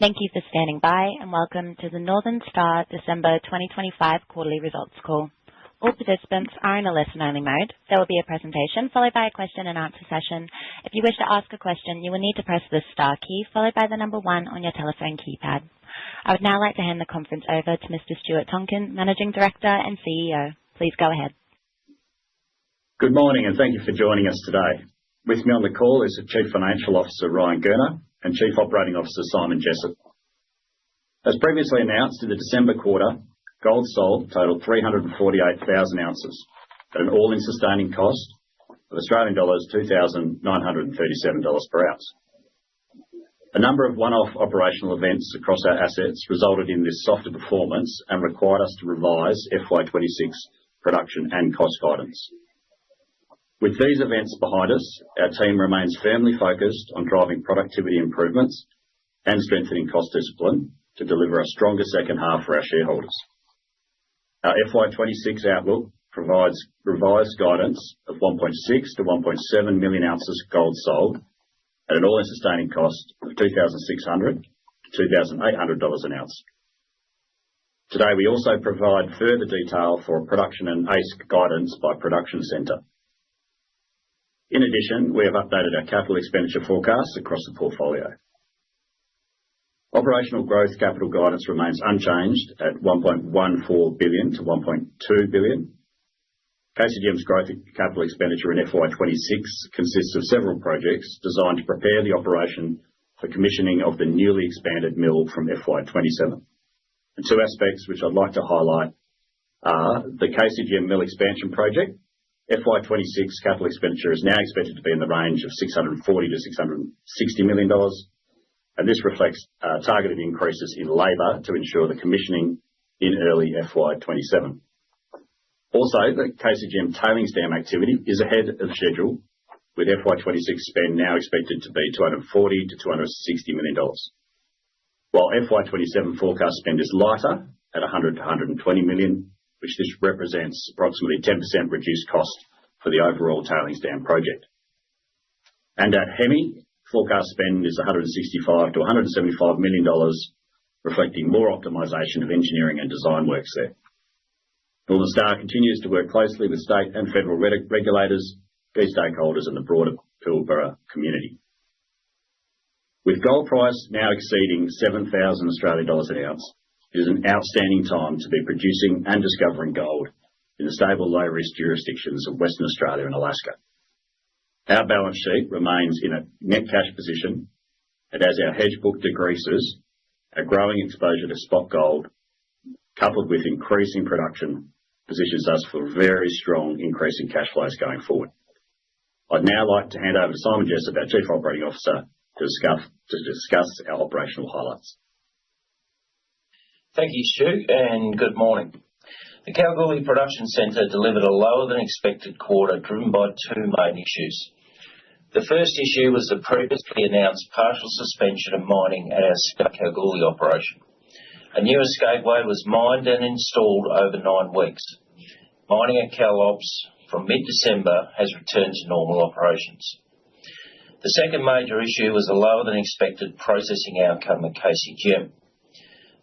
Thank you for standing by, and welcome to the Northern Star December 2025 quarterly results call. All participants are in a listen-only mode. There will be a presentation followed by a question-and-answer session. If you wish to ask a question, you will need to press the star key followed by the number 1 on your telephone keypad. I would now like to hand the conference over to Mr. Stuart Tonkin, Managing Director and CEO. Please go ahead. Good morning, and thank you for joining us today. With me on the call is the Chief Financial Officer, Ryan Gurner, and Chief Operating Officer, Simon Jessop. As previously announced, in the December quarter, gold sold totaled 348,000 ounces at an all-in sustaining cost of Australian dollars 2,937 per ounce. A number of one-off operational events across our assets resulted in this softer performance and required us to revise FY26 production and cost guidance. With these events behind us, our team remains firmly focused on driving productivity improvements and strengthening cost discipline to deliver a stronger second half for our shareholders. Our FY26 outlook provides revised guidance of 1.6 to 1.7 million ounces of gold sold at an all-in sustaining cost of $2,600 to $2,800 an ounce. Today, we also provide further detail for production and AISC guidance by production centre. In addition, we have updated our capital expenditure forecasts across the portfolio. Operational growth capital guidance remains unchanged at $1.14 billion to $1.2 billion. KCGM's growth capital expenditure in FY26 consists of several projects designed to prepare the operation for commissioning of the newly expanded mill from FY27. The two aspects which I'd like to highlight are the KCGM mill expansion project. FY26 capital expenditure is now expected to be in the range of $640 to $660 million, and this reflects targeted increases in labour to ensure the commissioning in early FY27. Also, the KCGM tailings dam activity is ahead of schedule, with FY26 spend now expected to be $240 to $260 million, while FY27 forecast spend is lighter at $100 to $120 million, which this represents approximately 10% reduced cost for the overall tailings dam project. And at Hemi, forecast spend is $165 to $175 million, reflecting more optimisation of engineering and design works there. Northern Star continues to work closely with state and federal regulators, key stakeholders and the broader Pilbara community. With gold price now exceeding 7,000 Australian dollars an ounce, it is an outstanding time to be producing and discovering gold in the stable, low-risk jurisdictions of Western Australia and Alaska. Our balance sheet remains in a net cash position, and as our hedge book decreases, our growing exposure to spot gold, coupled with increasing production, positions us for very strong increase in cash flows going forward. I'd now like to hand over to Simon Jessop, our Chief Operating Officer, to discuss our operational highlights. Thank you, Stu, and good morning. The Kalgoorlie Production Centre delivered a lower-than-expected quarter driven by two main issues. The first issue was the previously announced partial suspension of mining at our Kalgoorlie operation. A new escapeway was mined and installed over 9 weeks. Mining at Kalops from mid-December has returned to normal operations. The second major issue was a lower-than-expected processing outcome at KCGM.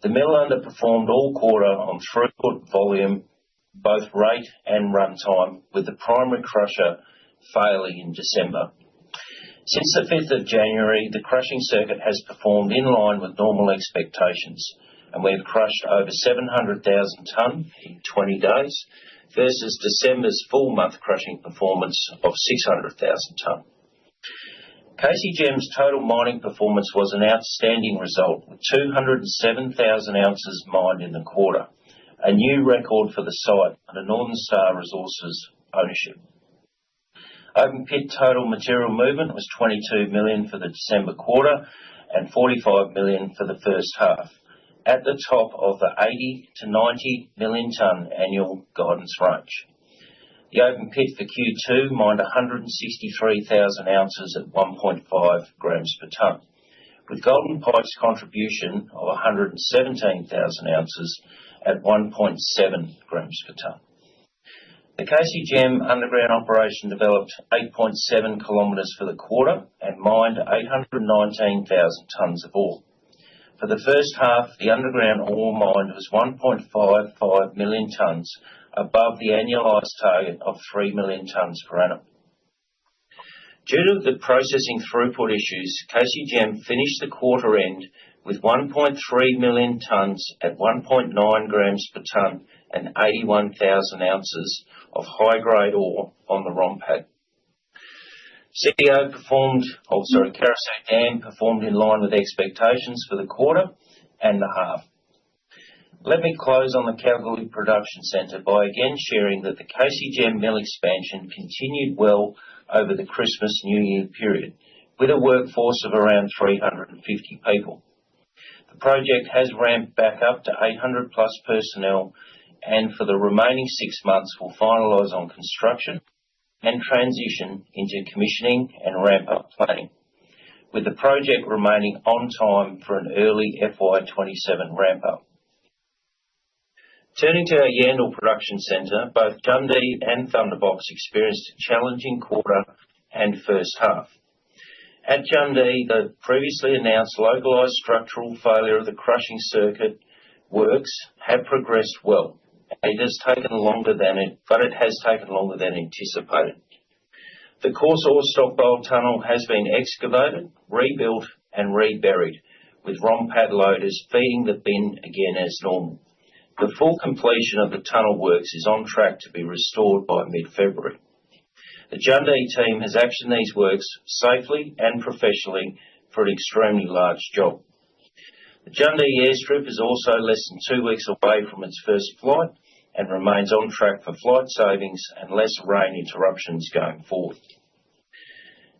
The mill underperformed all quarter on throughput volume, both rate and runtime, with the primary crusher failing in December. Since the 5th of January, the crushing circuit has performed in line with normal expectations, and we have crushed over 700,000 tonne in 20 days versus December's full month crushing performance of 600,000 tonne. KCGM's total mining performance was an outstanding result, with 207,000 ounces mined in the quarter, a new record for the site under Northern Star Resources ownership. Open pit total material movement was 22 million for the December quarter and 45 million for the first half, at the top of the 80 to 90 million tonne annual guidance range. The open pit for Q2 mined 163,000 ounces at 1.5 grams per tonne, with Golden Pike's contribution of 117,000 ounces at 1.7 grams per tonne. The KCGM underground operation developed 8.7 kilometres for the quarter and mined 819,000 tonnes of ore. For the first half, the underground ore mined was 1.55 million tonnes, above the annualised target of 3 million tonnes per annum. Due to the processing throughput issues, KCGM finished the quarter end with 1.3 million tonnes at 1.9 grams per tonne and 81,000 ounces of high-grade ore on the ROM pad. Carosue Dam performed in line with expectations for the quarter and the half. Let me close on the Kalgoorlie Production Centre by again sharing that the KCGM mill expansion continued well over the Christmas-New Year period, with a workforce of around 350 people. The project has ramped back up to 800 plus personnel, and for the remaining 6 months will finalise on construction and transition into commissioning and ramp-up planning, with the project remaining on time for an early FY27 ramp-up. Turning to our Yandal Production Centre, both Jundee and Thunderbox experienced a challenging quarter and first half. At Jundee, the previously announced localised structural failure of the crushing circuit works have progressed well. It has taken longer than anticipated. The coarse ore stockpile tunnel has been excavated, rebuilt and reburied, with ROM pad loaders feeding the bin again as normal. The full completion of the tunnel works is on track to be restored by mid-February. The Jundee team has actioned these works safely and professionally for an extremely large job. The Jundee airstrip is also less than 2 weeks away from its first flight and remains on track for flight savings and less rain interruptions going forward.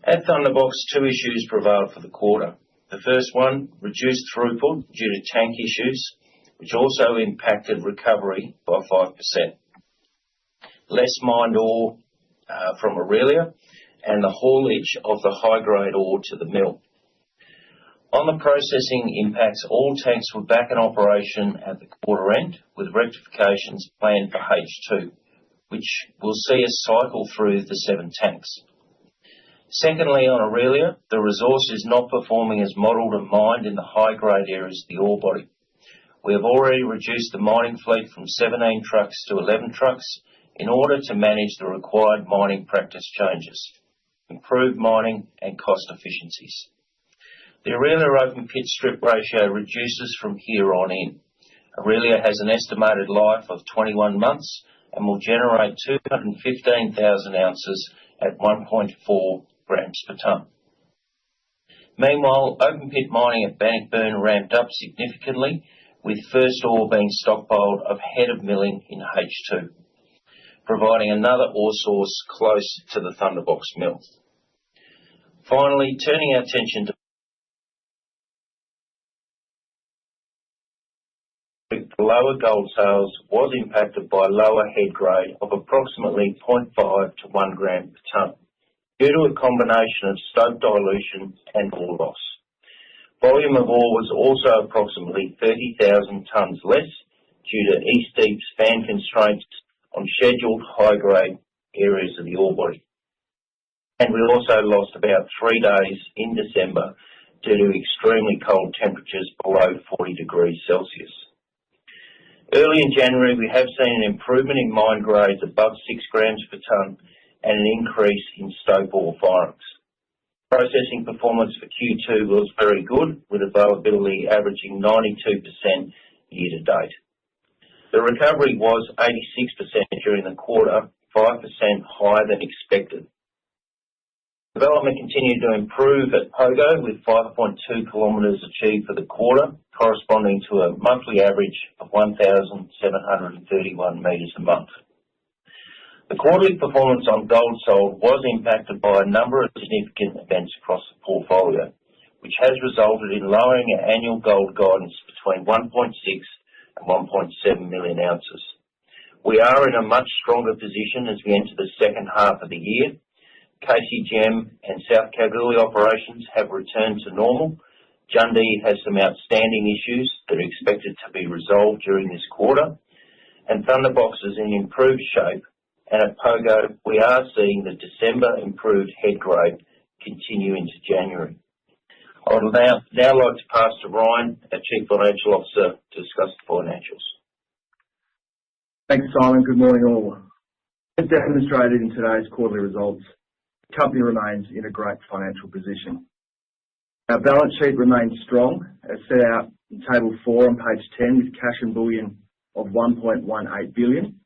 At Thunderbox, 2 issues prevailed for the quarter. The first one, reduced throughput due to tank issues, which also impacted recovery by 5%. Less mined ore from Aurelia and the haulage of the high-grade ore to the mill. On the processing impacts, all tanks were back in operation at the quarter end, with rectifications planned for H2, which will see us cycle through the 7 tanks. Secondly, on Aurelia, the resource is not performing as modelled and mined in the high-grade areas of the ore body. We have already reduced the mining fleet from 17 trucks to 11 trucks in order to manage the required mining practice changes, improve mining and cost efficiencies. The Aurelia open pit strip ratio reduces from here on in. Aurelia has an estimated life of 21 months and will generate 215,000 ounces at 1.4 grams per tonne. Meanwhile, open pit mining at Bannockburn ramped up significantly, with first ore being stockpiled ahead of milling in H2, providing another ore source close to the Thunderbox mill. Finally, turning our attention to the lower gold sales was impacted by lower head grade of approximately 0.5 to 1 gram per tonne, due to a combination of stope dilution and ore loss. Volume of ore was also approximately 30,000 tonnes less due to East Deep's fan constraints on scheduled high-grade areas of the ore body. And we also lost about 3 days in December due to extremely cold temperatures below 40 degrees Celsius. Early in January, we have seen an improvement in mine grades above 6 grams per tonne and an increase in stope ore firings. Processing performance for Q2 was very good, with availability averaging 92% year to date. The recovery was 86% during the quarter, 5% higher than expected. Development continued to improve at Pogo, with 5.2 kilometres achieved for the quarter, corresponding to a monthly average of 1,731 metres a month. The quarterly performance on gold sold was impacted by a number of significant events across the portfolio, which has resulted in lowering our annual gold guidance between 1.6 and 1.7 million ounces. We are in a much stronger position as we enter the second half of the year. KCGM and South Kalgoorlie operations have returned to normal. Jundee has some outstanding issues that are expected to be resolved during this quarter, and Thunderbox is in improved shape. And at Pogo, we are seeing the December improved head grade continue into January. I would now like to pass to Ryan, our Chief Financial Officer, to discuss the financials. Thanks, Simon. Good morning, all. As demonstrated in today's quarterly results, the company remains in a great financial position. Our balance sheet remains strong, as set out in Table 4 on page 10, with cash and bullion of 1.18 billion,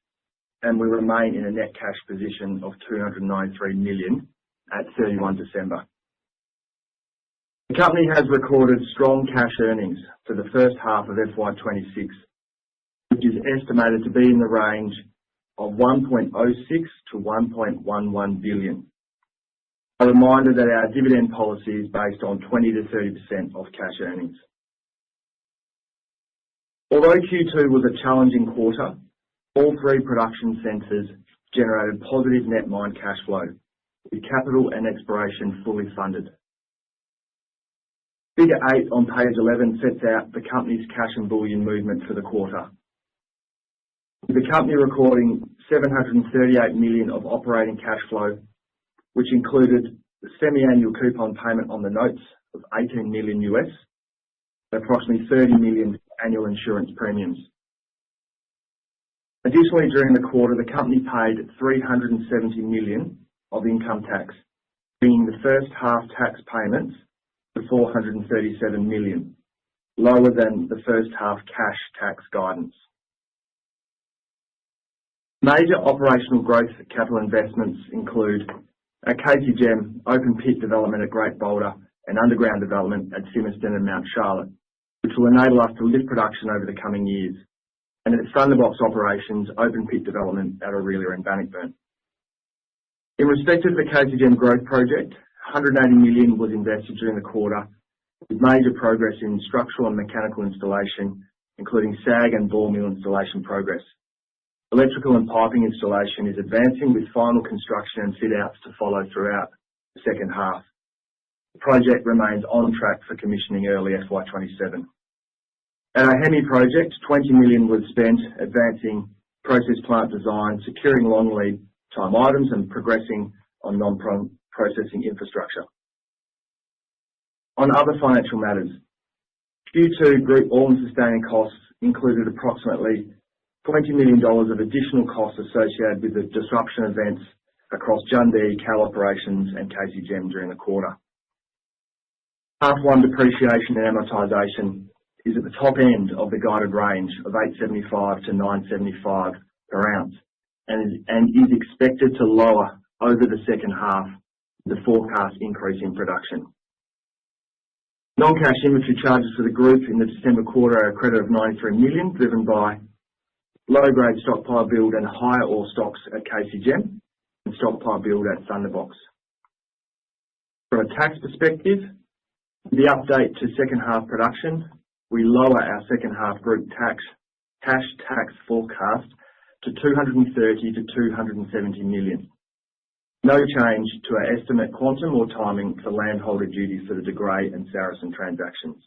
and we remain in a net cash position of 293 million at 31 December. The company has recorded strong cash earnings for the first half of FY26, which is estimated to be in the range of 1.06 to 1.11 billion. A reminder that our dividend policy is based on 20 to 30% of cash earnings. Although Q2 was a challenging quarter, all three production centres generated positive net mine cash flow, with capital and exploration fully funded. Figure 8 on page 11 sets out the company's cash and bullion movement for the quarter, with the company recording 738 million of operating cash flow, which included the semi-annual coupon payment on the notes of $18 million US, and approximately 30 million annual insurance premiums. Additionally, during the quarter, the company paid 370 million of income tax, bringing the first half tax payments to 437 million, lower than the first half cash tax guidance. Major operational growth capital investments include a KCGM open pit development at Great Boulder and underground development at Fimiston and Mount Charlotte, which will enable us to lift production over the coming years, and at Thunderbox operations, open pit development at Aurelia and Bannockburn. In respect of the KCGM growth project, 180 million was invested during the quarter, with major progress in structural and mechanical installation, including SAG and ball mill installation progress. Electrical and piping installation is advancing, with final construction and fit-outs to follow throughout the second half. The project remains on track for commissioning early FY27. At our Hemi project, 20 million was spent advancing process plant design, securing long lead time items and progressing on non-processing infrastructure. On other financial matters, Q2 group all-in sustaining costs included approximately $20 million of additional costs associated with the disruption events across Jundee, Cal operations and KCGM during the quarter. Half one depreciation and amortisation is at the top end of the guided range of 875 to 975 per ounce, and is expected to lower over the second half with the forecast increase in production. Non-cash inventory charges for the group in the December quarter are a credit of 93 million, driven by low-grade stockpile build and higher ore stocks at KCGM and stockpile build at Thunderbox. From a tax perspective, the update to second half production, we lower our second half group cash tax forecast to 230 to 270 million. No change to our estimate quantum or timing for landholder duty for the De Grey and Saracen transactions.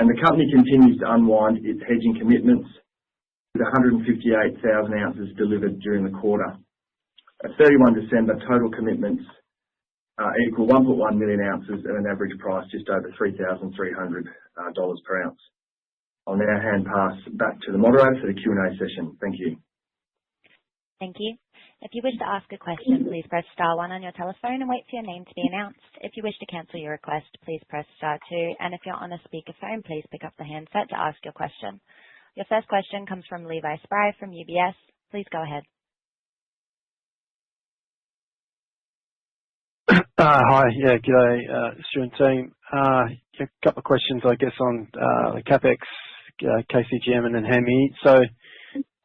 And the company continues to unwind its hedging commitments, with 158,000 ounces delivered during the quarter. At 31 December, total commitments equal 1.1 million ounces at an average price just over $3,300 per ounce. I'll now pass back to the moderator for the Q&A session. Thank you. Thank you. If you wish to ask a question, please press star 1 on your telephone and wait for your name to be announced. If you wish to cancel your request, please press star 2. And if you're on a speakerphone, please pick up the handset to ask your question. Your first question comes from Levi Spry from UBS. Please go ahead. Hi. Yeah, g'day, Stu and team. A couple of questions, I guess, on the CapEx, KCGM and then Hemi. So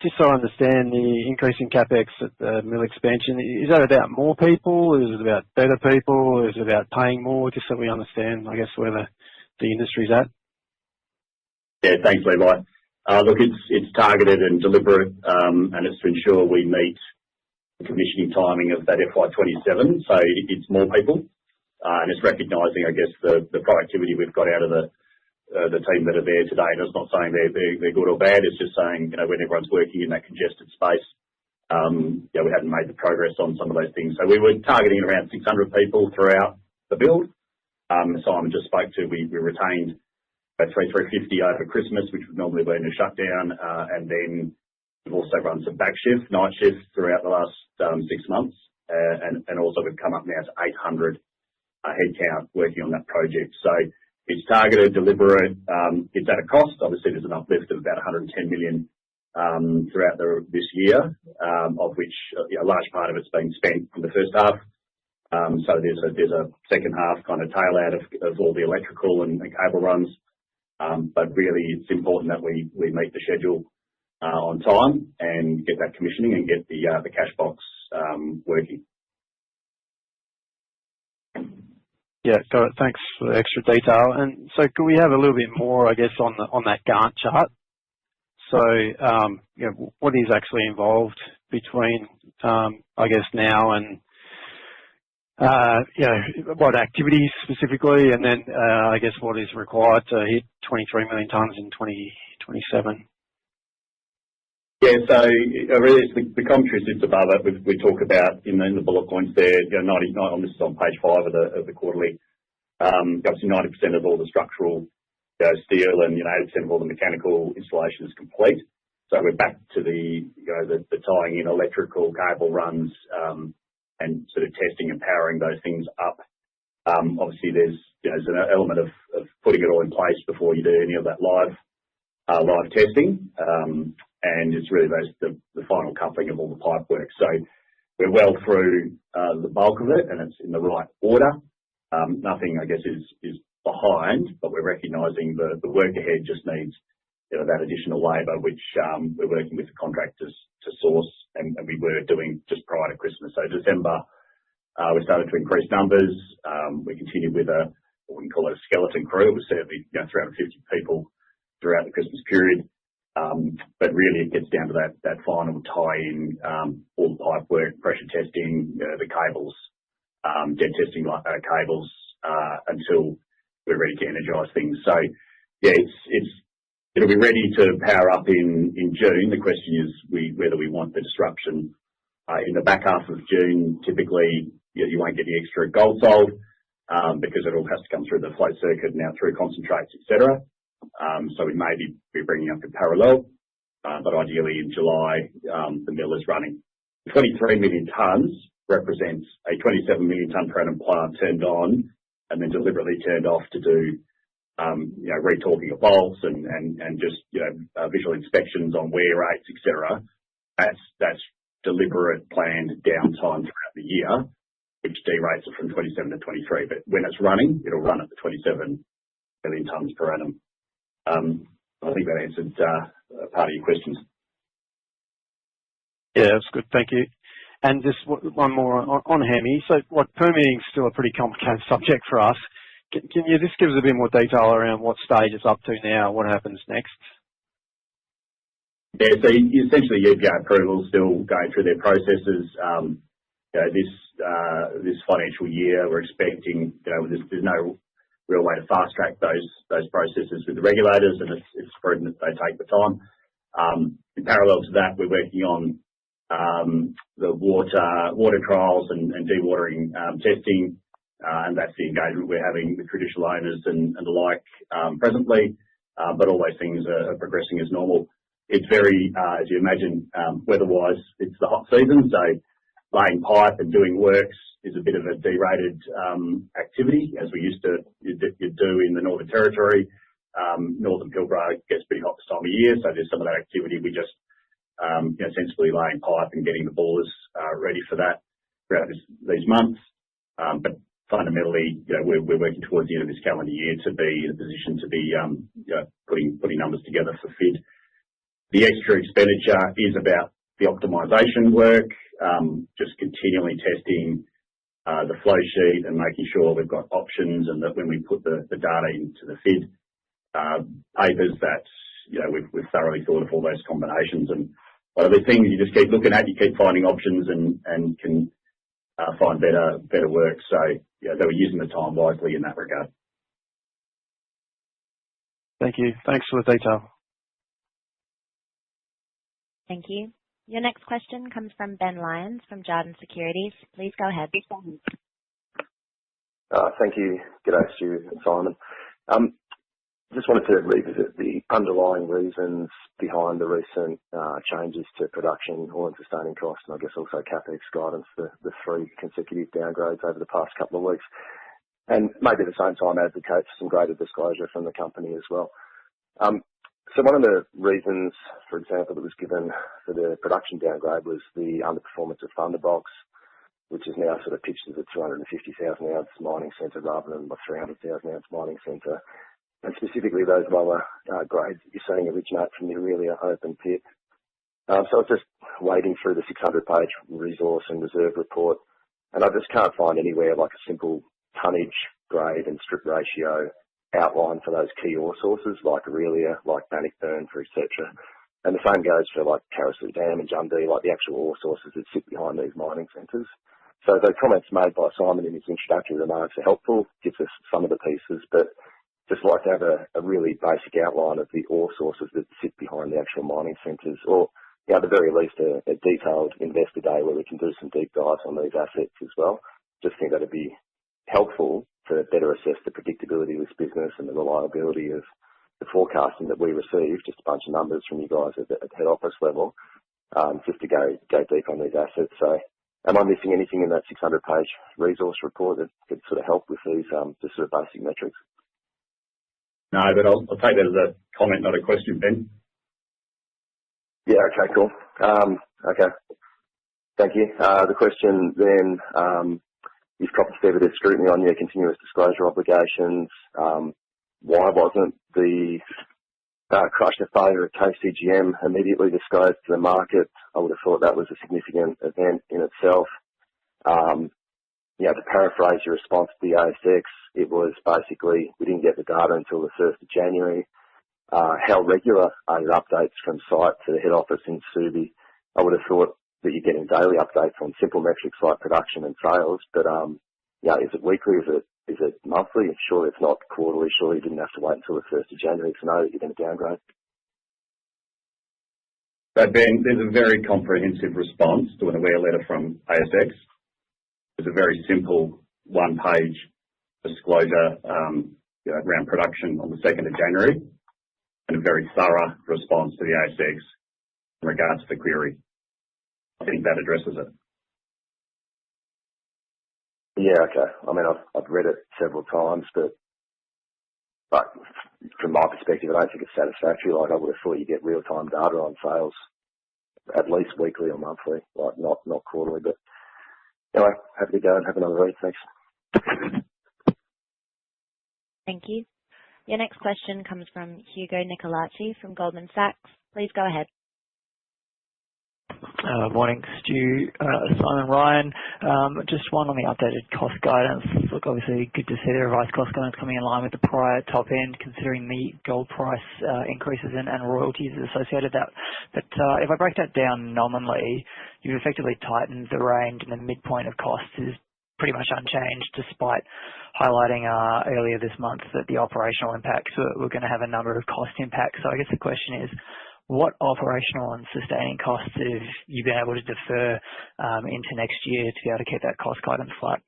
just so I understand the increase in CapEx at the mill expansion, is that about more people? Is it about better people? Is it about paying more? Just so we understand, I guess, where the industry's at. Yeah, thanks, Levi. Look, it's targeted and deliberate, and it's to ensure we meet the commissioning timing of that FY27. So it's more people, and it's recognising, I guess, the productivity we've got out of the team that are there today. And it's not saying they're good or bad. It's just saying, you know, when everyone's working in that congested space, we hadn't made the progress on some of those things. So we were targeting around 600 people throughout the build, Simon just spoke to, we retained about 350 over Christmas, which would normally be in a shutdown, and then we've also run some back shift, night shifts throughout the last 6 months, and also we've come up now to 800 headcount working on that project. So it's targeted, deliberate, it's at a cost. Obviously, there's an uplift of about 110 million throughout this year, of which a large part of it's been spent in the first half. So there's a second half kind of tail out of all the electrical and cable runs. But really, it's important that we meet the schedule on time and get that commissioning and get the cash box working. Yeah, got it. Thanks for the extra detail. And so could we have a little bit more, I guess, on that Gantt chart? So, what is actually involved between, I guess, now and, what activities specifically, and then, I guess, what is required to hit 23 million tonnes in 2027? Yeah, so really it's the commentary sits above it. We talk about in the bullet points there, 99, this is on page 5 of the quarterly, obviously 90% of all the structural steel and 80% of all the mechanical installation is complete. So we're back to the tying in electrical cable runs and sort of testing and powering those things up. Obviously there's an element of putting it all in place before you do any of that live testing. And it's really the final coupling of all the pipe work. So we're well through the bulk of it, and it's in the right order. Nothing, I guess, is behind, but we're recognising the work ahead just needs that additional labour, which we're working with the contractors to source, and we were doing just prior to Christmas. So December, we started to increase numbers. We continued with what we call a skeleton crew. It was certainly 350 people throughout the Christmas period. But really it gets down to that final tie-in, all the pipe work, pressure testing, the cables, dead testing cables, until we're ready to energise things. So yeah, it'll be ready to power up in June. The question is whether we want the disruption in the back half of June. Typically, you won't get the extra gold sold because it all has to come through the float circuit, now through concentrates, etc. So we may be bringing up in parallel, but ideally in July, the mill is running. 23 million tonnes represents a 27 million tonne per annum plant turned on and then deliberately turned off to do, retorquing of bolts and just, visual inspections on wear rates, etc. That's deliberate planned downtime throughout the year, which derates it from 27 to 23. But when it's running, it'll run at the 27 million tonnes per annum. I think that answered part of your questions. Yeah, that's good. Thank you. And just one more on Hemi. So permitting is still a pretty complicated subject for us. Can you just give us a bit more detail around what stage it's up to now, what happens next? Yeah, so essentially EPA approval is still going through their processes. This financial year we're expecting, there's no real way to fast track those processes with the regulators, and it's prudent that they take the time. In parallel to that, we're working on the water trials and dewatering testing, and that's the engagement we're having with traditional owners and the like presently. But all those things are progressing as normal. It's very, as you imagine, weather-wise, it's the hot season, so laying pipe and doing works is a bit of a derated activity, as we used to do in the Northern Territory. Northern Pilbara gets pretty hot this time of year, so there's some of that activity. We just sensibly laying pipe and getting the boilers ready for that throughout these months. But fundamentally, we're working towards the end of this calendar year to be in a position to be putting numbers together for FID. The extra expenditure is about the optimisation work, just continually testing the flow sheet and making sure we've got options, and that when we put the data into the FID papers, that we've thoroughly thought of all those combinations. And one of the things you just keep looking at, you keep finding options and can find better work. So they were using the time wisely in that regard. Thank you. Thanks for the detail. Thank you. Your next question comes from Ben Lyons from Jarden Securities. Please go ahead. Thank you. G'day, Stu and Simon. Just wanted to revisit the underlying reasons behind the recent changes to production, all-in sustaining costs, and I guess also CapEx guidance, the 3 consecutive downgrades over the past couple of weeks. And maybe at the same time advocate for some greater disclosure from the company as well. So one of the reasons, for example, that was given for the production downgrade was the underperformance of Thunderbox, which is now sort of pitched as a 250,000 ounce mining centre rather than a 300,000 ounce mining centre. And specifically those lower grades that you're seeing originate from the Aurelia open pit. So I was just wading through the 600-page resource and reserve report, and I just can't find anywhere like a simple tonnage, grade and strip ratio outline for those key ore sources like Aurelia, like Bannockburn, etc. And the same goes for like Carosue Dam and Jundee, like the actual ore sources that sit behind these mining centres. So the comments made by Simon in his introductory remarks are helpful, gives us some of the pieces, but just like to have a really basic outline of the ore sources that sit behind the actual mining centres, or at the very least a detailed investor day where we can do some deep dives on these assets as well. Just think that'd be helpful to better assess the predictability of this business and the reliability of the forecasting that we receive, just a bunch of numbers from you guys at head office level, just to go deep on these assets. So am I missing anything in that 600-page resource report that could sort of help with these just sort of basic metrics? No, but I'll take that as a comment, not a question, Ben. Yeah, okay, cool. Okay, thank you. The question then, you've copped a fair bit of scrutiny on your continuous disclosure obligations. Why wasn't the crusher failure at KCGM immediately disclosed to the market? I would have thought that was a significant event in itself. To paraphrase your response to the ASX, it was basically we didn't get the data until the 1st of January. How regular are your updates from site to the head office in Subi? I would have thought that you're getting daily updates on simple metrics like production and sales, but is it weekly? Is it monthly? Surely it's not quarterly. Surely you didn't have to wait until the 1st of January to know that you're going to downgrade. So Ben, there's a very comprehensive response to an aware letter from ASX. It's a very simple one-page disclosure around production on the 2nd of January, and a very thorough response to the ASX in regards to the query. I think that addresses it. Yeah, okay. I mean, I've read it several times, but from my perspective, I don't think it's satisfactory. Like, I would have thought you get real-time data on sales, at least weekly or monthly, like not quarterly. But anyway, happy to go and have another read. Thanks. Thank you. Your next question comes from Hugo Nicolaci from Goldman Sachs. Please go ahead. Morning, Stu, Simon, Ryan. Just one on the updated cost guidance. Look, obviously good to see the revised cost guidance coming in line with the prior top end, considering the gold price increases and royalties associated with that. But if I break that down nominally, you've effectively tightened the range, and the midpoint of costs is pretty much unchanged, despite highlighting earlier this month that the operational impacts were going to have a number of cost impacts. So I guess the question is, what operational and sustaining costs have you been able to defer into next year to be able to keep that cost guidance flat?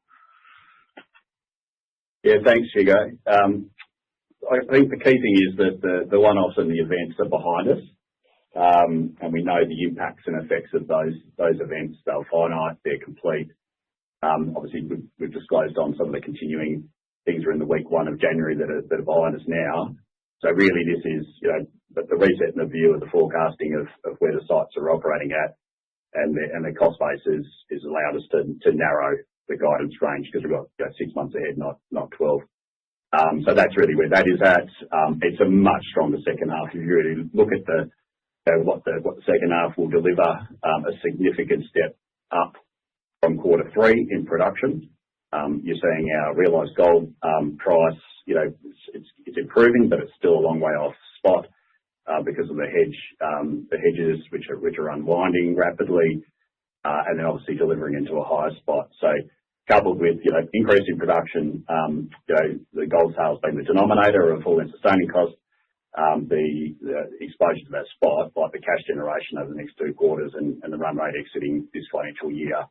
Yeah, thanks, Hugo. I think the key thing is that the one-offs and the events are behind us, and we know the impacts and effects of those events. They're finite, they're complete. Obviously, we've disclosed on some of the continuing things are in the week 1 of January that are behind us now. So really this is, the reset and the view of the forecasting of where the sites are operating at, and the cost base is allowed us to narrow the guidance range, because we've got 6 months ahead, not 12. So that's really where that is at. It's a much stronger second half. If you really look at what the second half will deliver, a significant step up from quarter 3 in production. You're seeing our realised gold price, it's improving, but it's still a long way off spot because of the hedges which are unwinding rapidly, and then obviously delivering into a higher spot. So coupled with increase in production, the gold sales being the denominator of all-in sustaining costs, the exposure to that spot, like the cash generation over the next 2 quarters and the run rate exiting this financial year,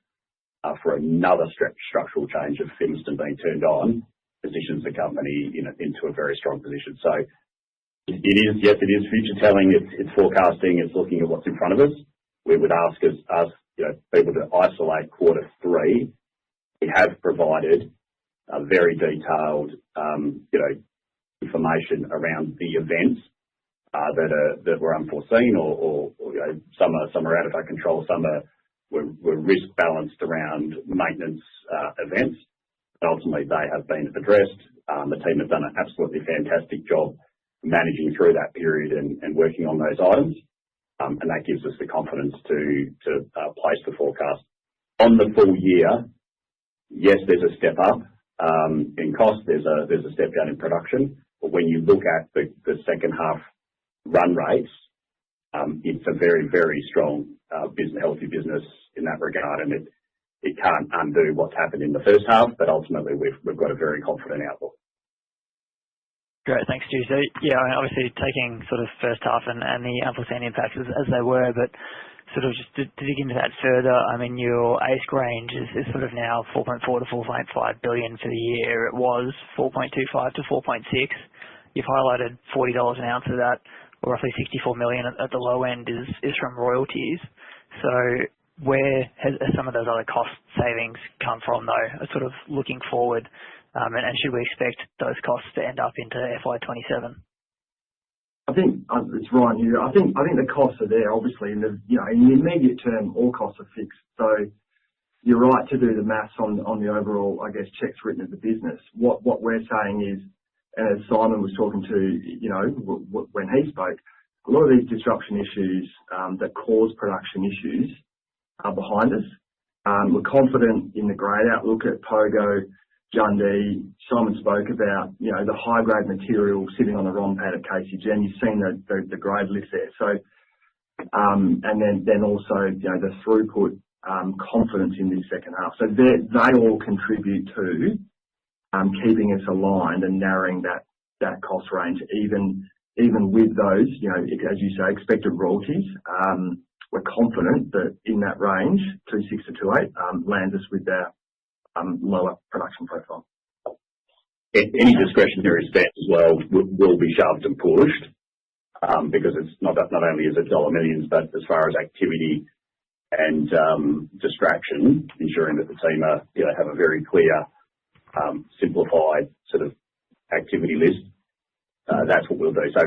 for another structural change of Fimiston being turned on positions the company into a very strong position. So it is, yes, it is future telling. It's forecasting. It's looking at what's in front of us. We would ask people to isolate quarter three. We have provided a very detailed, information around the events that were unforeseen, or some are out of our control. Some were risk balanced around maintenance events. But ultimately, they have been addressed. The team has done an absolutely fantastic job managing through that period and working on those items. And that gives us the confidence to place the forecast. On the full year, yes, there's a step up in cost. There's a step down in production. But when you look at the second half run rates, it's a very, very strong healthy business in that regard, and it can't undo what's happened in the first half. But ultimately, we've got a very confident outlook. Great. Thanks, Stu. So, yeah, I mean, obviously taking sort of first half and the unforeseen impacts as they were, but sort of just to dig into that further, I mean, your AISC range is sort of now 4.4 to 4.5 billion for the year. It was 4.25 to 4.6. You've highlighted $40 an ounce of that, or roughly 64 million at the low end is from royalties. So where has some of those other cost savings come from, though, sort of looking forward? And should we expect those costs to end up into FY27? I think it's Ryan here. I think the costs are there, obviously, in the immediate term. All costs are fixed, so you're right to do the maths on the overall, I guess, checks written of the business. What we're saying is, and as Simon was talking to, when he spoke, a lot of these disruption issues that cause production issues are behind us. We're confident in the grade outlook at Pogo, Jundee. Simon spoke about, the high-grade material sitting on the ROM pad at KCGM. You've seen the grade lift there. So, and then also, the throughput confidence in this second half. So they all contribute to keeping us aligned and narrowing that cost range, even with those, as you say, expected royalties. We're confident that in that range, 2.6 to 2.8, lands us with our lower production profile. Any discretionary spend as well will be shoved and pushed because it's not only is it dollar millions, but as far as activity and distraction, ensuring that the team have a very clear, simplified sort of activity list. That's what we'll do. So,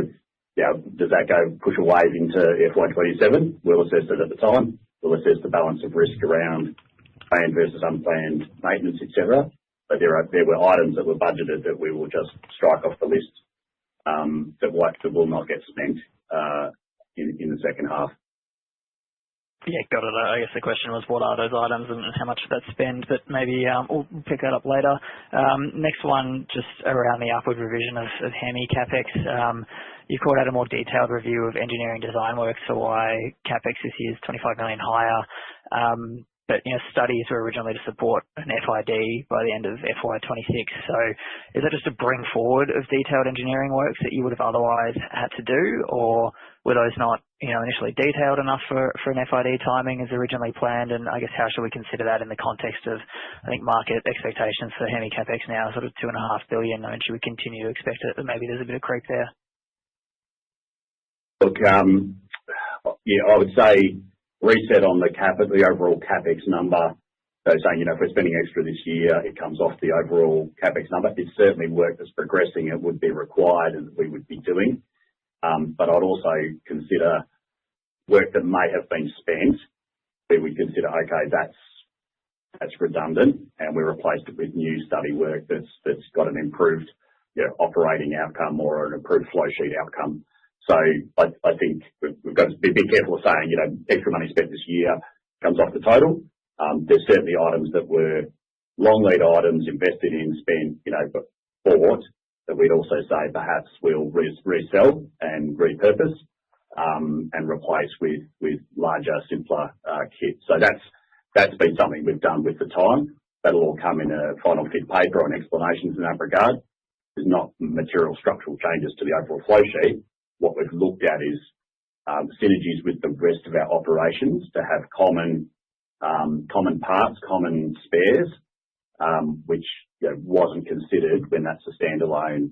does that go push a wave into FY27? We'll assess it at the time. We'll assess the balance of risk around planned versus unplanned maintenance, etc. But there were items that were budgeted that we will just strike off the list that will not get spent in the second half. Yeah, got it. I guess the question was, what are those items and how much of that spend? But maybe we'll pick that up later. Next one, just around the upward revision of Hemi CapEx. You called out a more detailed review of engineering design works for why CapEx this year is 25 million higher. But studies were originally to support an FID by the end of FY26. So is that just a bring forward of detailed engineering works that you would have otherwise had to do, or were those not initially detailed enough for an FID timing as originally planned? And I guess how should we consider that in the context of, I think, market expectations for Hemi CapEx now, sort of 2.5 billion? I mean, should we continue to expect it that maybe there's a bit of creep there? Look, I would say reset on the overall CapEx number. So saying, if we're spending extra this year, it comes off the overall CapEx number. It's certainly work that's progressing. It would be required and we would be doing. But I'd also consider work that may have been spent. We would consider, okay, that's redundant, and we replaced it with new study work that's got an improved operating outcome or an improved flow sheet outcome. So I think we've got to be careful of saying, extra money spent this year comes off the total. There's certainly items that were long lead items invested in, spent, bought, that we'd also say perhaps we'll resell and repurpose and replace with larger, simpler kits. So that's been something we've done with the time. That'll all come in a final fit paper on explanations in that regard. There's not material structural changes to the overall flow sheet. What we've looked at is synergies with the rest of our operations to have common common parts, common spares, which wasn't considered when that's a standalone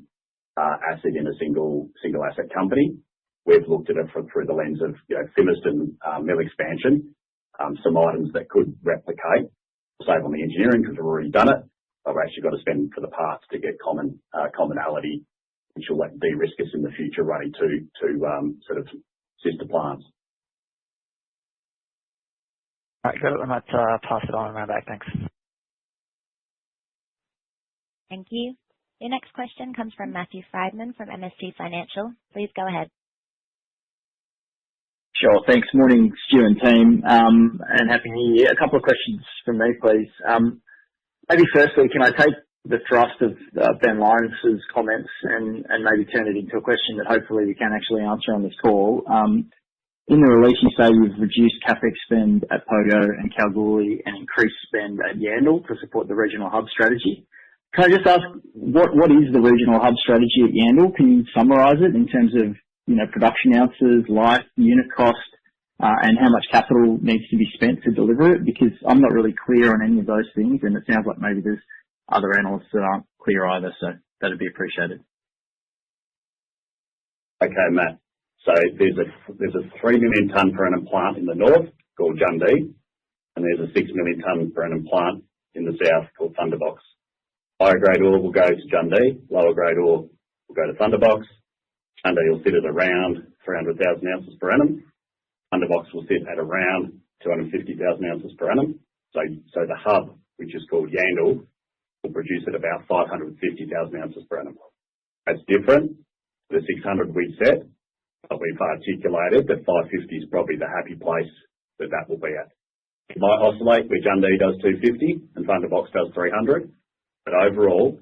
asset in a single asset company. We've looked at it through the lens of Fimiston mill expansion, some items that could replicate, save on the engineering because we've already done it, but we've actually got to spend for the parts to get commonality, which will de-risk us in the future running to sort of sister plants. All right, got it. I might pass it on and run back. Thanks. Thank you. Your next question comes from Matthew Friedman from MST Financial. Please go ahead. Sure. Thanks. Morning, Stu and team, and Happy New Year. A couple of questions from me, please. Maybe firstly, can I take the thrust of Ben Lyons' comments and maybe turn it into a question that hopefully you can actually answer on this call? In the release, you say you've reduced CapEx spend at Pogo and Kalgoorlie and increased spend at Yandal to support the regional hub strategy. Can I just ask, what is the regional hub strategy at Yandal? Can you summarise it in terms of production ounces, life, unit cost, and how much capital needs to be spent to deliver it? Because I'm not really clear on any of those things, and it sounds like maybe there's other analysts that aren't clear either, so that'd be appreciated. Okay, Matt. So there's a 3 million tonne per annum plant in the north called Jundee, and there's a 6 million tonne per annum plant in the south called Thunderbox. Higher grade ore will go to Jundee, lower grade ore will go to Thunderbox. Jundee will sit at around 300,000 ounces per annum. Thunderbox will sit at around 250,000 ounces per annum. So the hub, which is called Yandal, will produce at about 550,000 ounces per annum. That's different to the 600 we set, but we've articulated that 550 is probably the happy place that will be at. It might oscillate where Jundee does 250 and Thunderbox does 300, but overall,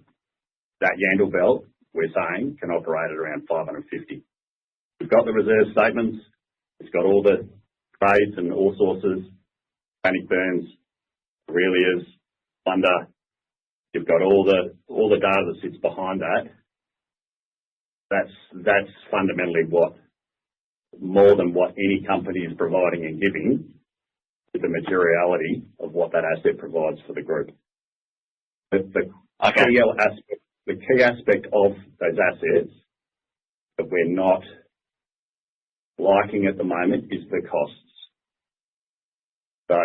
that Yandal belt, we're saying, can operate at around 550. We've got the reserve statements. It's got all the grades and ore sources, Bannockburns, Aurelia's, Thunder. You've got all the data that sits behind that. That's fundamentally more than what any company is providing and giving, is the materiality of what that asset provides for the group. The key aspect of those assets that we're not liking at the moment is the costs. So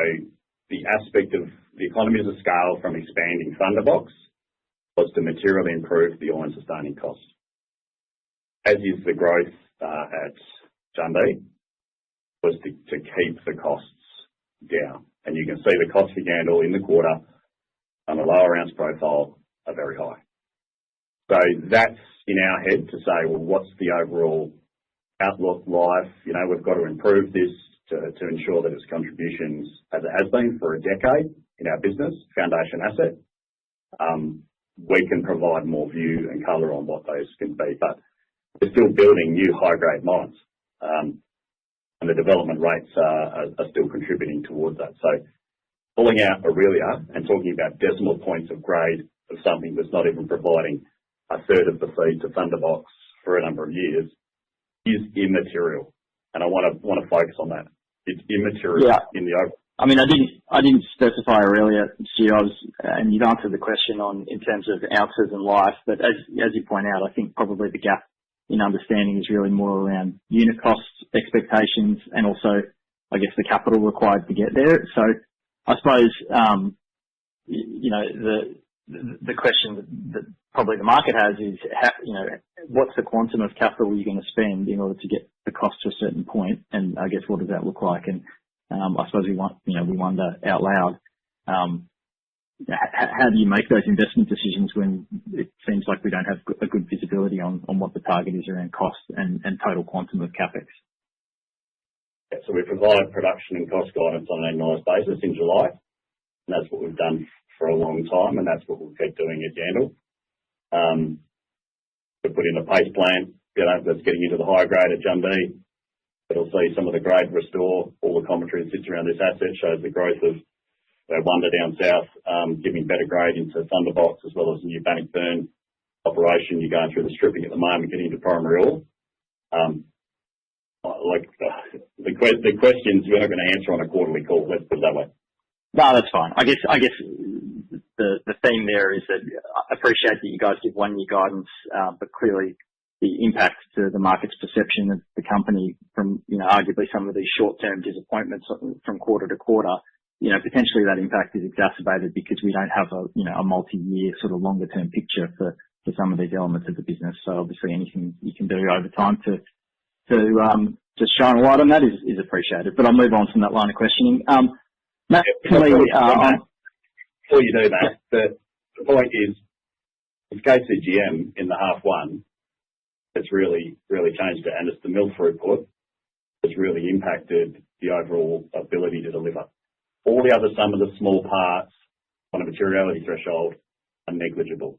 the aspect of the economies of scale from expanding Thunderbox was to materially improve the all-in sustaining costs, as is the growth at Jundee, was to keep the costs down. And you can see the cost for Yandal in the quarter on a lower ounce profile are very high. So that's in our head to say, well, what's the overall outlook life? We've got to improve this to ensure that its contributions, as it has been for a decade in our business, foundation asset, we can provide more view and colour on what those can be. But we're still building new high-grade mines, and the development rates are still contributing towards that. So pulling out Aurelia and talking about decimal points of grade of something that's not even providing a third of the feed to Thunderbox for a number of years is immaterial, and I want to focus on that. It's immaterial in the overall. I mean, I didn't specify Aurelia, Stu, and you've answered the question in terms of ounces and life, but as you point out, I think probably the gap in understanding is really more around unit costs, expectations, and also, I guess, the capital required to get there. So I suppose, the question that probably the market has is, what's the quantum of capital you're going to spend in order to get the cost to a certain point, and I guess what does that look like? And I suppose we wonder out loud, how do you make those investment decisions when it seems like we don't have a good visibility on what the target is around cost and total quantum of CapEx? Yeah, so we provide production and cost guidance on an annualised basis in July, and that's what we've done for a long time, and that's what we'll keep doing at Yandal. We put in a pace plan, that's getting into the higher grade at Jundee. It'll see some of the grade restore. All the commentary that sits around this asset shows the growth of Wonder down south, giving better grade into Thunderbox as well as the new Bannockburn operation. You're going through the stripping at the moment, getting into primary ore. The questions we're not going to answer on a quarterly call, let's put it that way. No, that's fine. I guess the theme there is that I appreciate that you guys give 1 year guidance, but clearly the impact to the market's perception of the company from, arguably some of these short-term disappointments from quarter to quarter, potentially that impact is exacerbated because we don't have a multi-year sort of longer-term picture for some of these elements of the business. So obviously anything you can do over time to just shine a light on that is appreciated. But I'll move on from that line of questioning. Matt, Before you do that, the point is, with KCGM in the half one, it's really changed it, and it's the mill throughput that's really impacted the overall ability to deliver. All the other sum of the small parts on a materiality threshold are negligible.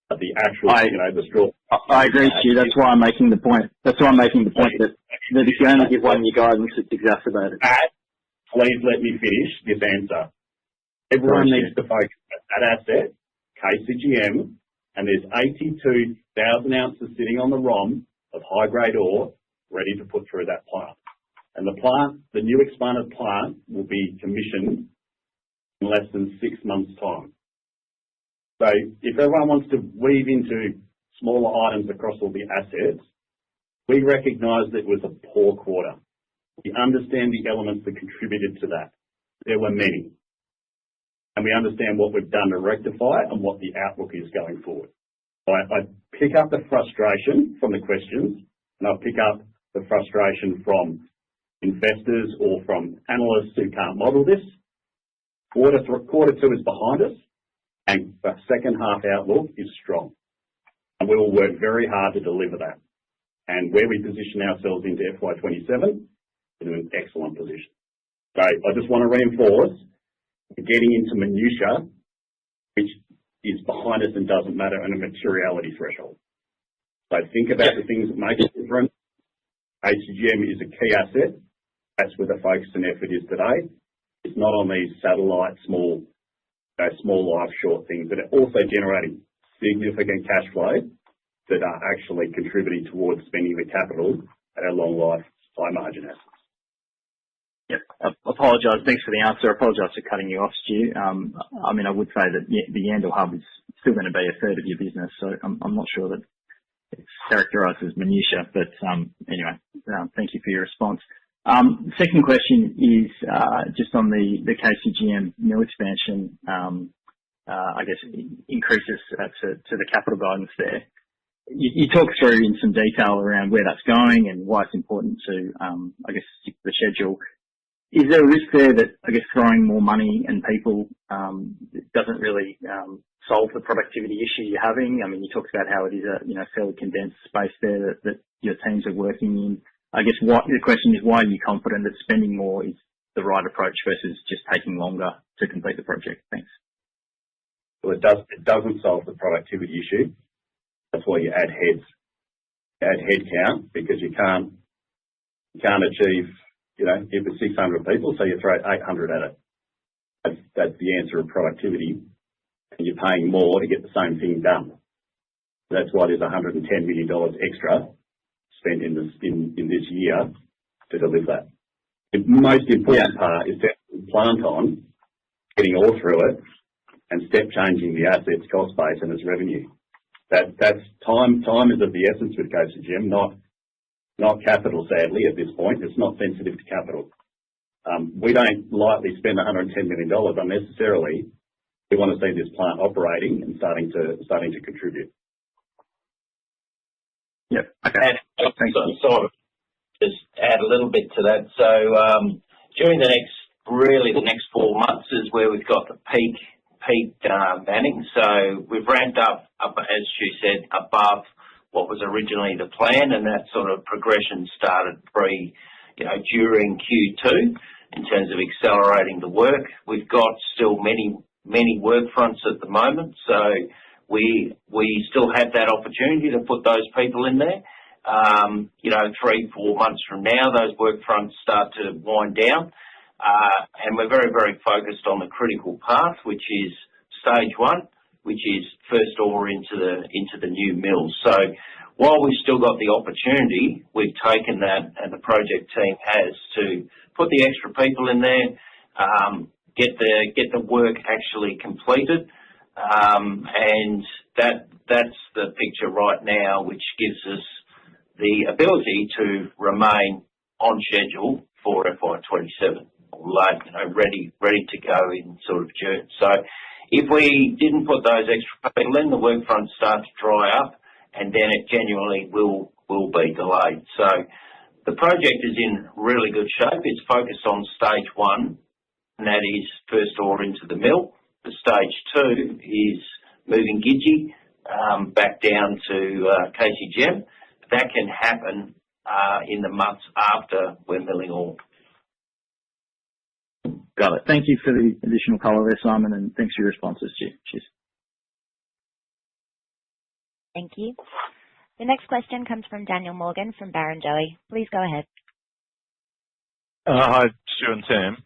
But the actual, the straw. I agree with you. That's why I'm making the point. That if you only give 1 year guidance, it's exacerbated. Please let me finish this answer. Everyone needs to focus on that asset, KCGM, and there's 82,000 ounces sitting on the ROM of high-grade ore ready to put through that plant. And the new expanded plant will be commissioned in less than 6 months' time. So if everyone wants to weave into smaller items across all the assets, we recognise that it was a poor quarter. We understand the elements that contributed to that. There were many. And we understand what we've done to rectify and what the outlook is going forward. I pick up the frustration from the questions, and I pick up the frustration from investors or from analysts who can't model this. Quarter two is behind us, and the second half outlook is strong. And we will work very hard to deliver that. And where we position ourselves into FY27, in an excellent position. So I just want to reinforce, we're getting into minutiae, which is behind us and doesn't matter on a materiality threshold. So think about the things that make it different. KCGM is a key asset. That's where the focus and effort is today. It's not on these satellite, small life short things, but are also generating significant cash flow that are actually contributing towards spending the capital at our long life, high margin assets. Yep. I apologise. Thanks for the answer. I apologise for cutting you off, Stu. I would say that the Yandal hub is still going to be a third of your business, so I'm not sure that it's characterised as minutiae, but anyway, thank you for your response. Second question is just on the KCGM mill expansion, I guess increases to the capital guidance there. You talk through in some detail around where that's going and why it's important to, I guess, stick to the schedule. Is there a risk there that, I guess, throwing more money and people doesn't really solve the productivity issue you're having? I mean, you talked about how it is a fairly condensed space there that your teams are working in. I guess the question is, why are you confident that spending more is the right approach versus just taking longer to complete the project? Thanks. Well, it doesn't solve the productivity issue. That's why you add heads. You add head count because you can't achieve, if it's 600 people, so you throw 800 at it. That's the answer of productivity. And you're paying more to get the same thing done. That's why there's $110 million extra spent in this year to deliver that. The most important part is to plant on, getting all through it, and step changing the assets, cost base, and its revenue. That's time. Time is of the essence with KCGM, not capital. Sadly, at this point, it's not sensitive to capital. We don't lightly spend $110 million unnecessarily. We want to see this plant operating and starting to contribute. Yep. Okay. And sort of just add a little bit to that. So during the next 4 months is where we've got the peak manning. So we've ramped up, as Stu said, above what was originally the plan, and that sort of progression started during Q2 in terms of accelerating the work. We've got still many work fronts at the moment, so we still have that opportunity to put those people in there. 3-4 months from now, those work fronts start to wind down, and we're very, very focused on the critical path, which is stage 1, which is first ore into the new mill. So while we've still got the opportunity, we've taken that, and the project team has, to put the extra people in there, get the work actually completed, and that's the picture right now, which gives us the ability to remain on schedule for FY27, ready to go in sort of June. So if we didn't put those extra people in, the work front starts to dry up, and then it genuinely will be delayed. So the project is in really good shape. It's focused on stage 1, and that is first ore into the mill. The stage 2 is moving Gidgee back down to KCGM. That can happen in the months after we're milling ore. Got it. Thank you for the additional colour there, Simon, and thanks for your responses. Cheers. Thank you. The next question comes from Daniel Morgan from Barrenjoey. Please go ahead. Hi, Stu and Tim.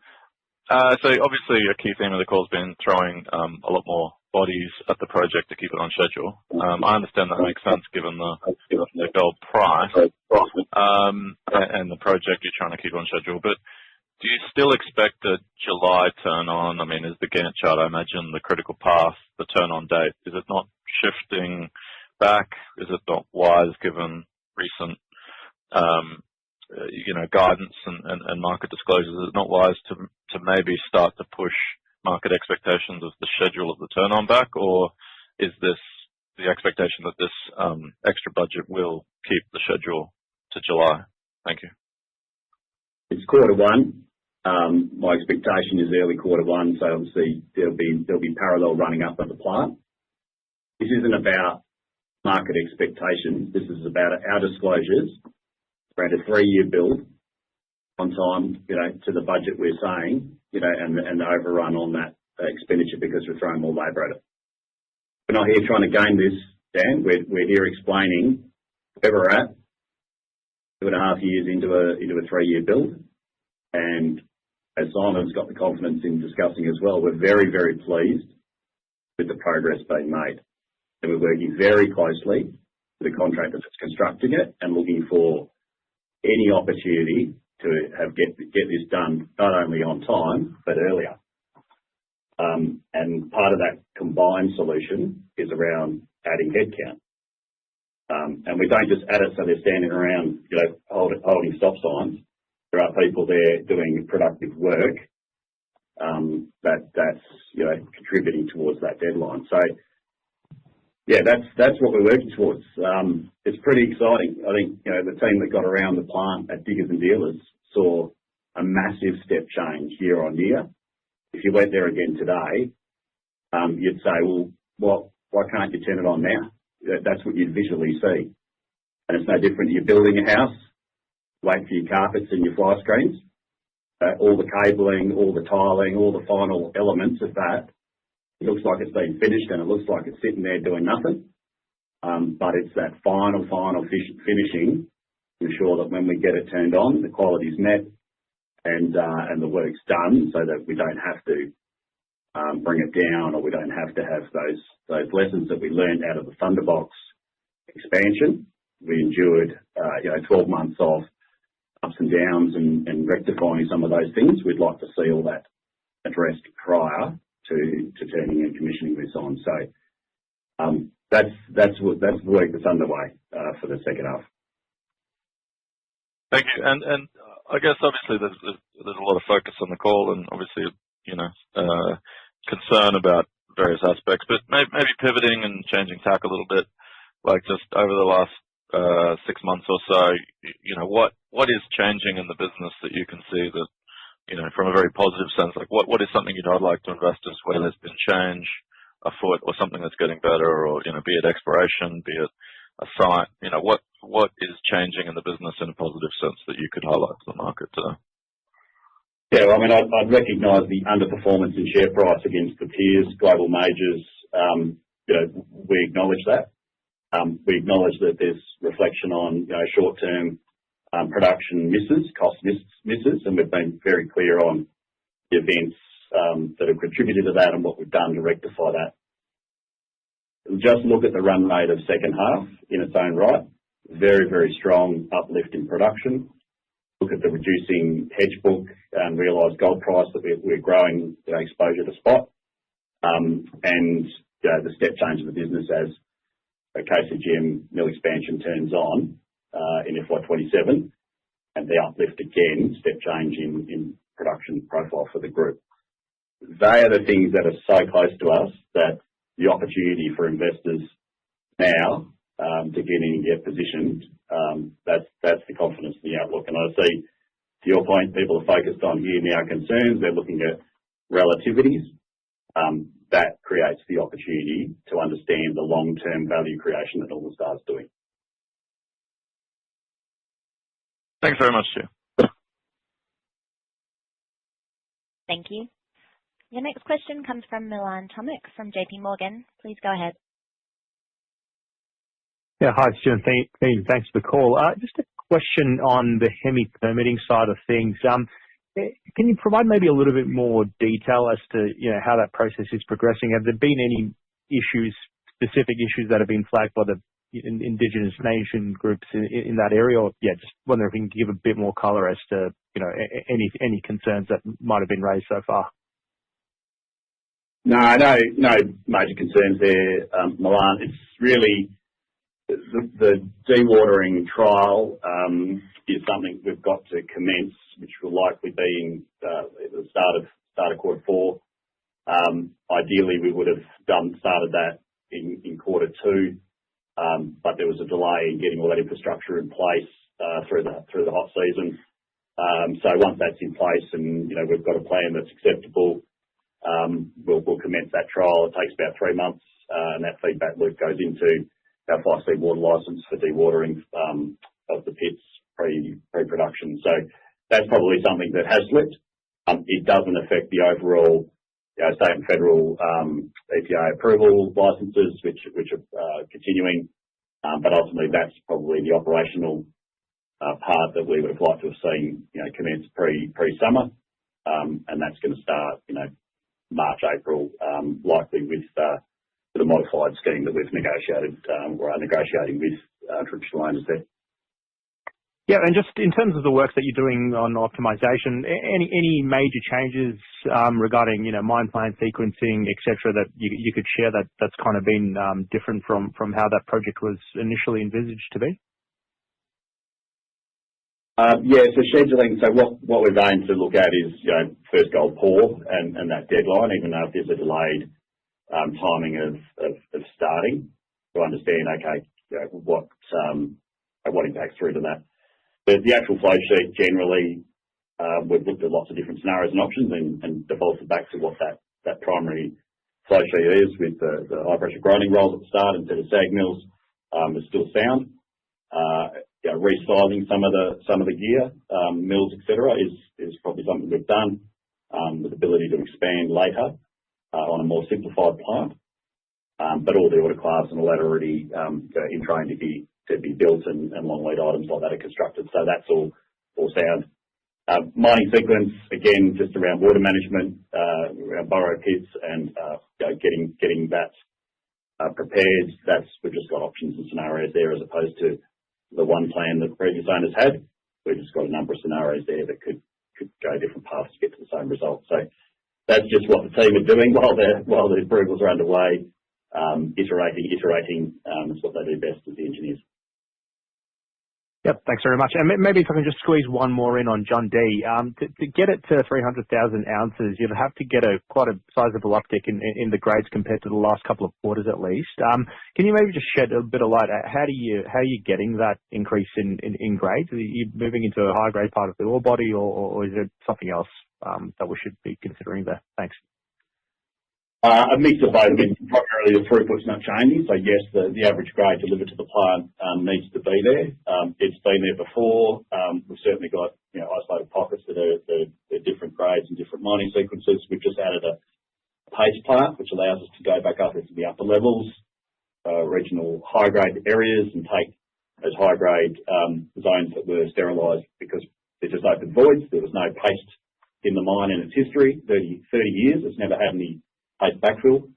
So obviously a key theme of the call has been throwing a lot more bodies at the project to keep it on schedule. I understand that makes sense given the gold price and the project you're trying to keep on schedule. But do you still expect a July turn on? I mean, is the Gantt chart, I imagine, the critical path, the turn on date? Is it not shifting back? Is it not wise given recent guidance and market disclosures? Is it not wise to maybe start to push market expectations of the schedule of the turn on back, or is this the expectation that this extra budget will keep the schedule to July? Thank you. It's Q1. My expectation is early Q1, so obviously there'll be parallel running up of the plant. This isn't about market expectations. This is about our disclosures around a 3-year build on time, to the budget we're saying, and the overrun on that expenditure because we're throwing more labour at it. We're not here trying to game this, Dan. We're here explaining where we're at 2.5 years into a 3-year build, and as Simon's got the confidence in discussing as well, we're very, very pleased with the progress being made. And we're working very closely with the contractor that's constructing it and looking for any opportunity to get this done not only on time but earlier. And part of that combined solution is around adding headcount. And we don't just add it so they're standing around, holding stop signs. There are people there doing productive work that's contributing towards that deadline. So yeah, that's what we're working towards. It's pretty exciting. I think the team that got around the plant at Diggers and Dealers saw a massive step change year on year. If you went there again today, you'd say, well, why can't you turn it on now? That's what you'd visually see. And it's no different. You're building a house, wait for your carpets and your fly screens, all the cabling, all the tiling, all the final elements of that. It looks like it's been finished and it looks like it's sitting there doing nothing. But it's that final finishing to ensure that when we get it turned on, the quality's met and the work's done, so that we don't have to bring it down, or we don't have to have those lessons that we learned out of the Thunderbox expansion. We endured 12 months of ups and downs and rectifying some of those things. We'd like to see all that addressed prior to turning and commissioning this on. So that's work that's underway for the second half. Thank you. And I guess obviously there's a lot of focus on the call, and obviously concern about various aspects, but maybe pivoting and changing tack a little bit, like just over the last 6 months or so, what is changing in the business that you can see that, from a very positive sense, like what is something you'd highlight to investors where there's been change afoot, or something that's getting better, or, be it exploration, be it a site, what is changing in the business in a positive sense that you could highlight to the market today? Yeah, I mean, I'd recognise the underperformance in share price against the peers, global majors. We acknowledge that. We acknowledge that there's reflection on short-term production misses, cost misses, and we've been very clear on the events that have contributed to that and what we've done to rectify that. Just look at the run rate of second half in its own right. Very, very strong uplift in production. look at the reducing hedge book and realised gold price that we're growing exposure to spot, and the step change of the business as a KCGM mill expansion turns on in FY27, and the uplift again, step change in production profile for the group. They are the things that are so close to us that the opportunity for investors now to get in and get positioned, that's the confidence in the outlook. And I see, to your point, people are focused on here now concerns. They're looking at relativities. That creates the opportunity to understand the long-term value creation that Northern Star is doing. Thanks very much, Stu. Thank you. Your next question comes from Milan Tomic from JP Morgan. Please go ahead. Yeah, hi, Stu and team. Thanks for the call. Just a question on the Hemi permitting side of things. Can you provide maybe a little bit more detail as to how that process is progressing? Have there been any specific issues that have been flagged by the Indigenous nation groups in that area? Or, just wonder if you can give a bit more colour as to any concerns that might have been raised so far. No major concerns there, Milan. It's really the dewatering trial is something we've got to commence, which will likely be in the start of quarter 4. Ideally, we would have started that in quarter 2, but there was a delay in getting all that infrastructure in place through the hot season. So once that's in place and we've got a plan that's acceptable, we'll commence that trial. It takes about 3 months, and that feedback loop goes into our 5C water licence for dewatering of the pits pre-production. So that's probably something that has slipped. It doesn't affect the overall state and federal EPA approval licences, which are continuing. But ultimately, that's probably the operational part that we would have liked to have seen commence pre-summer, and that's going to start March, April, likely with the modified scheme that we've negotiated or are negotiating with traditional owners there. Yeah, and just in terms of the work that you're doing on optimisation, any major changes regarding mine plan sequencing, etc., that you could share that's kind of been different from how that project was initially envisaged to be? So scheduling. So what we've aimed to look at is first gold pour and that deadline, even though if there's a delayed timing of starting, to understand what impacts through to that. The actual flow sheet generally, we've looked at lots of different scenarios and options and defaulted back to what that primary flow sheet is, with the high pressure grinding rolls at the start instead of SAG mills is still sound. Resizing some of the gear, mills, etc., is probably something we've done with the ability to expand later on a more simplified plant. But all the autoclaves and all that are already in train to be built, and long lead items like that are constructed. So that's all sound. Mining sequence, again, just around water management, around burrow pits and getting that prepared. We've just got options and scenarios there as opposed to the one plan that previous owners had. We've just got a number of scenarios there that could go different paths to get to the same result. So that's just what the team are doing while the approvals are underway, iterating. That's what they do best as the engineers. Yep, thanks very much. And maybe if I can just squeeze one more in on John D. To get it to 300,000 ounces, you'd have to get quite a sizable uptick in the grades compared to the last couple of quarters at least. Can you maybe just shed a bit of light? How are you getting that increase in grades? Are you moving into a high grade part of the ore body, or is there something else that we should be considering there? Thanks. A mix of both. Primarily the throughput's not changing, so yes, the average grade delivered to the plant needs to be there. It's been there before. We've certainly got isolated pockets that are different grades and different mining sequences. We've just added a paste plant, which allows us to go back up into the upper levels, regional high grade areas, and take those high grade zones that were sterilised because they're just open voids. There was no paste in the mine in its history, 30 years. It's never had any paste backfill,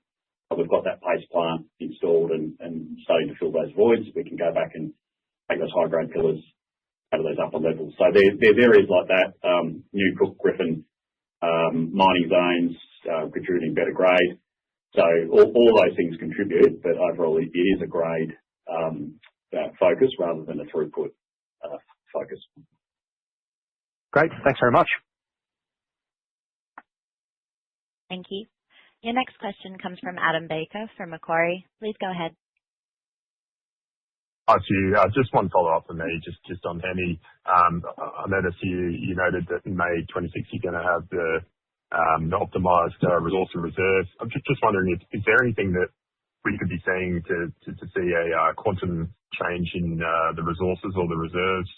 but we've got that paste plant installed and starting to fill those voids. We can go back and take those high grade pillars out of those upper levels. So there's areas like that, New Cook, Griffin, mining zones, contributing better grade. So all those things contribute, but overall it is a grade focus rather than a throughput focus. Great. Thanks very much. Thank you. Your next question comes from Adam Baker from Macquarie. Please go ahead. Hi, Stu. Just one follow-up for me, just on Hemi. I noticed you noted that in May 26 you're going to have the optimised resource and reserves. I'm just wondering, is there anything that we could be seeing to see a quantum change in the resources or the reserves,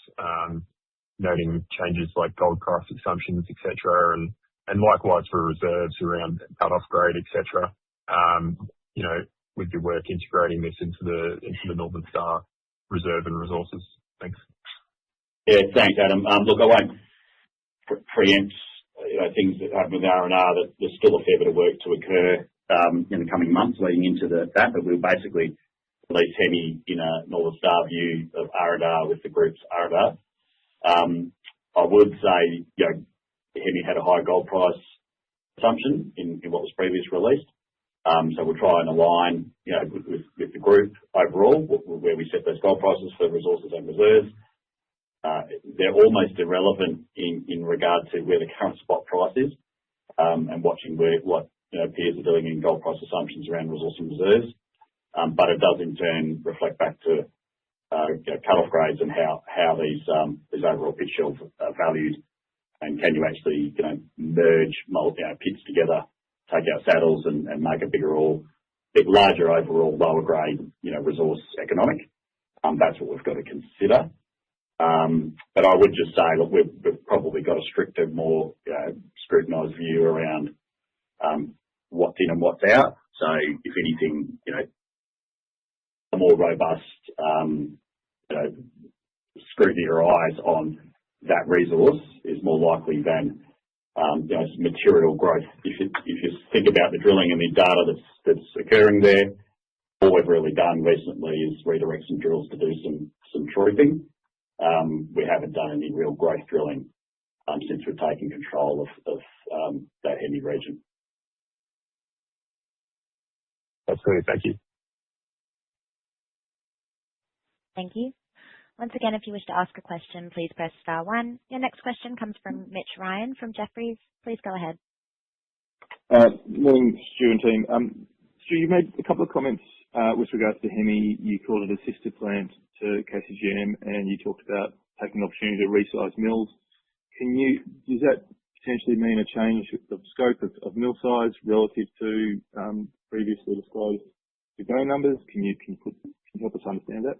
noting changes like gold price assumptions, etc., and likewise for reserves around cut-off grade, etc. With your work integrating this into the Northern Star reserve and resources. Thanks. Yeah, thanks, Adam. Look, I won't preempt things that happen with R&R. That there's still a fair bit of work to occur in the coming months leading into that, but we'll basically release Hemi in a Northern Star view of R&R with the group's R&R. I would say, Hemi had a high gold price assumption in what was previously released. So we'll try and align, with the group overall, where we set those gold prices for resources and reserves. They're almost irrelevant in regard to where the current spot price is, and watching what peers are doing in gold price assumptions around resource and reserves. But it does in turn reflect back to cut-off grades and how these overall pit shells are valued, and can you actually merge pits together, take out saddles and make a larger overall lower grade resource economic. That's what we've got to consider. But I would just say, look, we've probably got a stricter, more scrutinised view around what's in and what's out. So if anything, a more robust scrutiny or eyes on that resource is more likely than material growth. If you think about the drilling and the data that's occurring there, all we've really done recently is redirect some drills to do some truthing. We haven't done any real growth drilling since we've taken control of that Hemi region. That's great. Thank you. Thank you. Once again, if you wish to ask a question, please press star one. Your next question comes from Mitch Ryan from Jefferies. Please go ahead. Morning, Stu and team. Stu, you made a couple of comments with regards to Hemi. You called it a sister plant to KCGM, and you talked about taking the opportunity to resize mills. Does that potentially mean a change of scope of mill size relative to previously disclosed grain numbers? Can you help us understand that?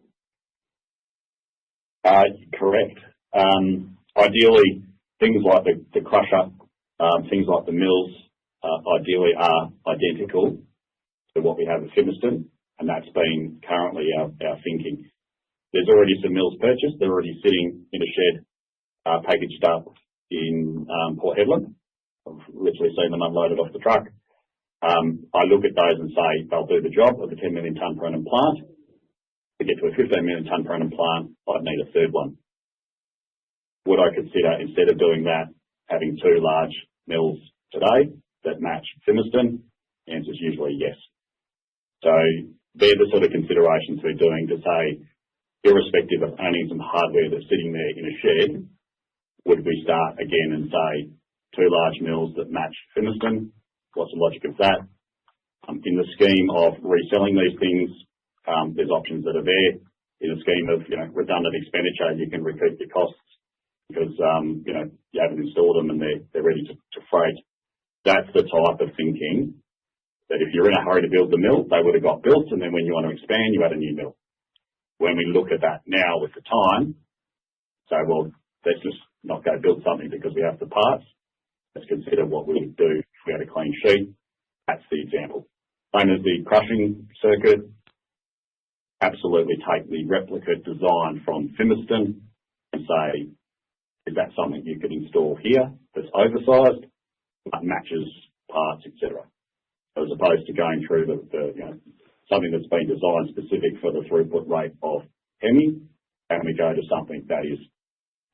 Correct. Ideally, things like the crusher, things like the mills, ideally are identical to what we have at Fimiston, and that's been currently our thinking. There's already some mills purchased. They're already sitting in a shed, packaged up in Port Hedland. I've literally seen them unloaded off the truck. I look at those and say they'll do the job of a 10 million tonne per annum plant. To get to a 15 million tonne per annum plant, I'd need a third one. Would I consider, instead of doing that, having two large mills today that match Fimiston? The answer is usually yes. So they're the sort of considerations we're doing to say, irrespective of owning some hardware that's sitting there in a shed, would we start again and say two large mills that match Fimiston? What's the logic of that? In the scheme of reselling these things, there's options that are there. In a scheme of redundant expenditure, you can recoup your costs because you haven't installed them and they're ready to freight. That's the type of thinking that if you're in a hurry to build the mill, they would have got built, and then when you want to expand, you add a new mill. When we look at that now with the time, say, well, let's just not go build something because we have the parts. Let's consider what we would do if we had a clean sheet. That's the example. Same as the crushing circuit. Absolutely take the replica design from Fimiston and say, is that something you could install here that's oversized, but matches parts, etc. As opposed to going through something that's been designed specific for the throughput rate of Hemi, and we go to something that is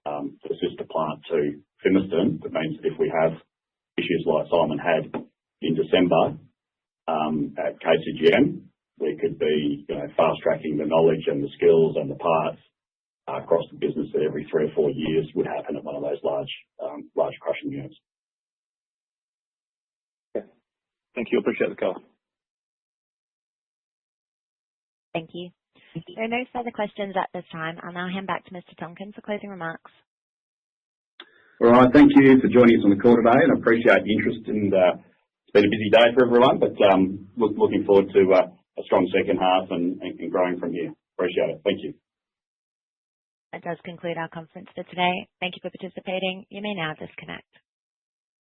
the sister plant to Fimiston. That means that if we have issues like Simon had in December at KCGM, we could be fast-tracking the knowledge and the skills and the parts across the business that every 3 or 4 years would happen at one of those large crushing units. Okay. Thank you. Appreciate the call. Thank you. There are no further questions at this time. I'll now hand back to Mr. Tonkin for closing remarks. All right. Thank you for joining us on the call today, and I appreciate the interest. And it's been a busy day for everyone, but looking forward to a strong second half and growing from here. Appreciate it. Thank you. That does conclude our conference for today. Thank you for participating. You may now disconnect.